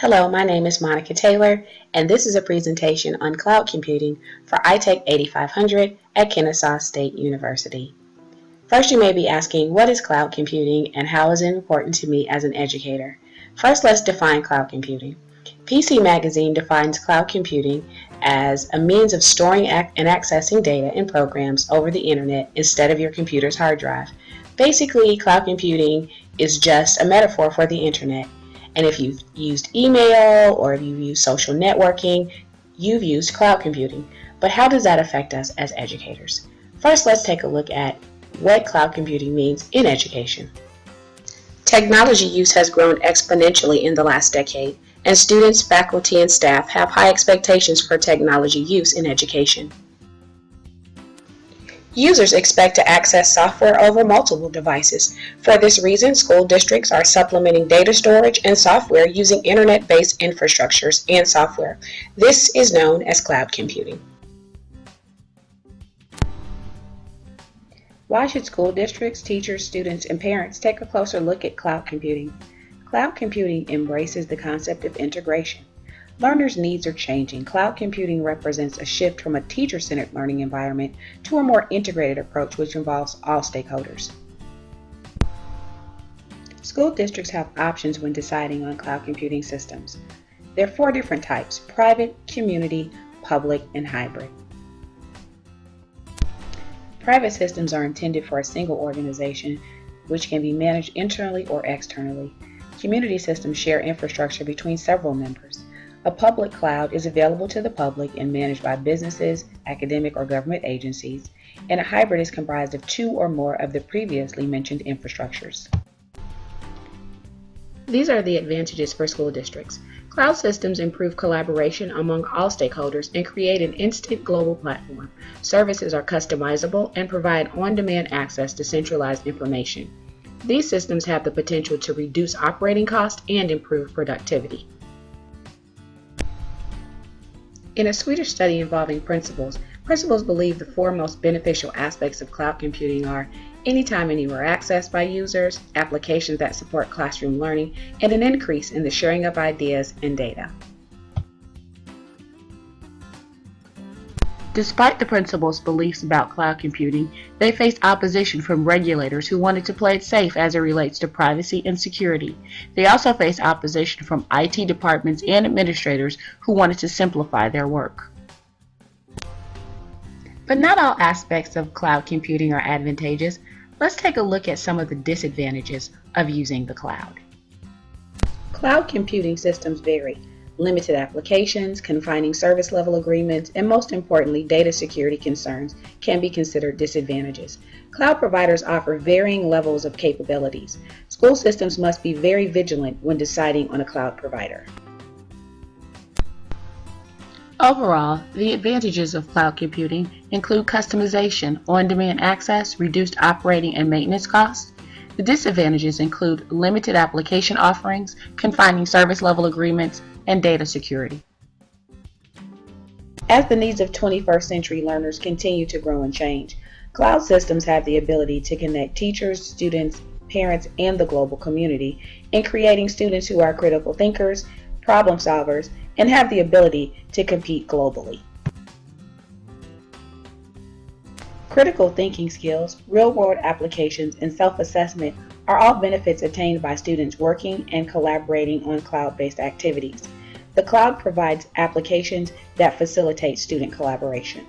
Hello, my name is Monica Taylor, and this is a presentation on cloud computing for iTech 8500 at Kennesaw State University. First, you may be asking, what is cloud computing and how is it important to me as an educator? First, let's define cloud computing. PC Magazine defines cloud computing as a means of storing and accessing data and programs over the internet instead of your computer's hard drive. Basically, cloud computing is just a metaphor for the internet. And if you've used email or if you've used social networking, you've used cloud computing. But how does that affect us as educators? First, let's take a look at what cloud computing means in education. Technology use has grown exponentially in the last decade, and students, faculty, and staff have high expectations for technology use in education. Users expect to access software over multiple devices. For this reason, school districts are supplementing data storage and software using internet-based infrastructures and software. This is known as cloud computing. Why should school districts, teachers, students, and parents take a closer look at cloud computing? Cloud computing embraces the concept of integration. Learners' needs are changing. Cloud computing represents a shift from a teacher-centered learning environment to a more integrated approach which involves all stakeholders. School districts have options when deciding on cloud computing systems. There are 4 different types: private, community, public, and hybrid. Private systems are intended for a single organization which can be managed internally or externally. Community systems share infrastructure between several members. A public cloud is available to the public and managed by businesses, academic or government agencies, and a hybrid is comprised of 2 or more of the previously mentioned infrastructures. These are the advantages for school districts. Cloud systems improve collaboration among all stakeholders and create an instant global platform. Services are customizable and provide on-demand access to centralized information. These systems have the potential to reduce operating costs and improve productivity. In a Swedish study involving principals believe the 4 most beneficial aspects of cloud computing are anytime, anywhere access by users, applications that support classroom learning, and an increase in the sharing of ideas and data. Despite the principals' beliefs about cloud computing, they faced opposition from regulators who wanted to play it safe as it relates to privacy and security. They also faced opposition from IT departments and administrators who wanted to simplify their work. But not all aspects of cloud computing are advantageous. Let's take a look at some of the disadvantages of using the cloud. Cloud computing systems vary. Limited applications, confining service level agreements, and most importantly, data security concerns can be considered disadvantages. Cloud providers offer varying levels of capabilities. School systems must be very vigilant when deciding on a cloud provider. Overall, the advantages of cloud computing include customization, on-demand access, reduced operating and maintenance costs. The disadvantages include limited application offerings, confining service level agreements, and data security. As the needs of 21st century learners continue to grow and change, cloud systems have the ability to connect teachers, students, parents, and the global community in creating students who are critical thinkers, problem solvers, and have the ability to compete globally. Critical thinking skills, real-world applications, and self-assessment are all benefits attained by students working and collaborating on cloud-based activities. The cloud provides applications that facilitate student collaboration.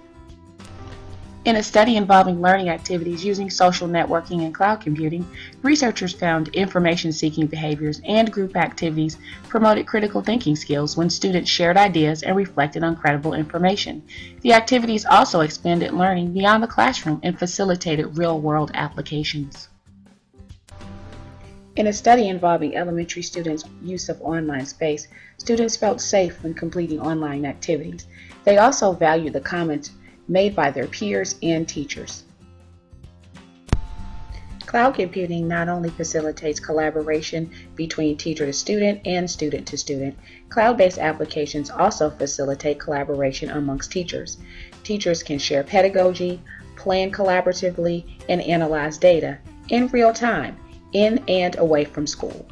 In a study involving learning activities using social networking and cloud computing, researchers found information-seeking behaviors and group activities promoted critical thinking skills when students shared ideas and reflected on credible information. The activities also expanded learning beyond the classroom and facilitated real-world applications. In a study involving elementary students' use of online space, students felt safe when completing online activities. They also valued the comments made by their peers and teachers. Cloud computing not only facilitates collaboration between teacher to student and student to student, cloud-based applications also facilitate collaboration amongst teachers. Teachers can share pedagogy, plan collaboratively, and analyze data in real time, in and away from school.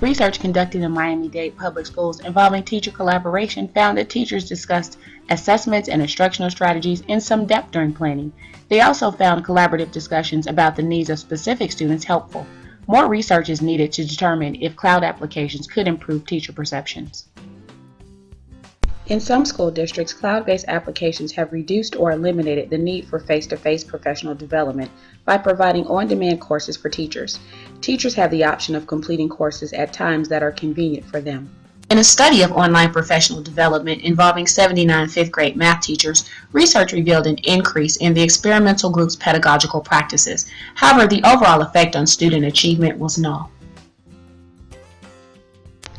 Research conducted in Miami-Dade public schools involving teacher collaboration found that teachers discussed assessments and instructional strategies in some depth during planning. They also found collaborative discussions about the needs of specific students helpful. More research is needed to determine if cloud applications could improve teacher perceptions. In some school districts, cloud-based applications have reduced or eliminated the need for face-to-face professional development by providing on-demand courses for teachers. Teachers have the option of completing courses at times that are convenient for them. In a study of online professional development involving 79 fifth-grade math teachers, research revealed an increase in the experimental group's pedagogical practices. However, the overall effect on student achievement was null.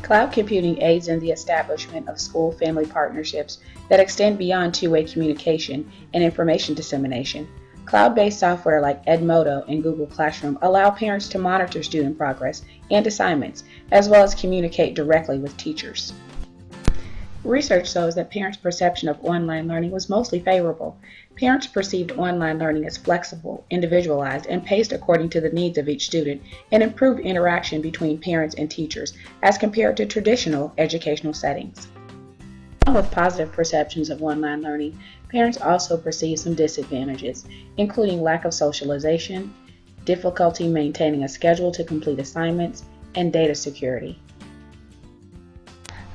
Cloud computing aids in the establishment of school-family partnerships that extend beyond two-way communication and information dissemination. Cloud-based software like Edmodo and Google Classroom allow parents to monitor student progress and assignments, as well as communicate directly with teachers. Research shows that parents' perception of online learning was mostly favorable. Parents perceived online learning as flexible, individualized, and paced according to the needs of each student, and improved interaction between parents and teachers as compared to traditional educational settings. Along with positive perceptions of online learning, parents also perceive some disadvantages, including lack of socialization, difficulty maintaining a schedule to complete assignments, and data security.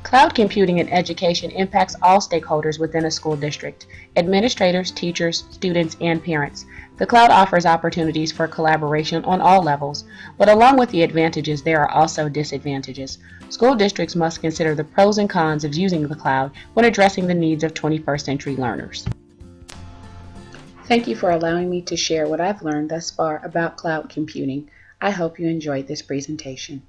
Cloud computing in education impacts all stakeholders within a school district: administrators, teachers, students, and parents. The cloud offers opportunities for collaboration on all levels, but along with the advantages, there are also disadvantages. School districts must consider the pros and cons of using the cloud when addressing the needs of 21st century learners. Thank you for allowing me to share what I've learned thus far about cloud computing. I hope you enjoyed this presentation.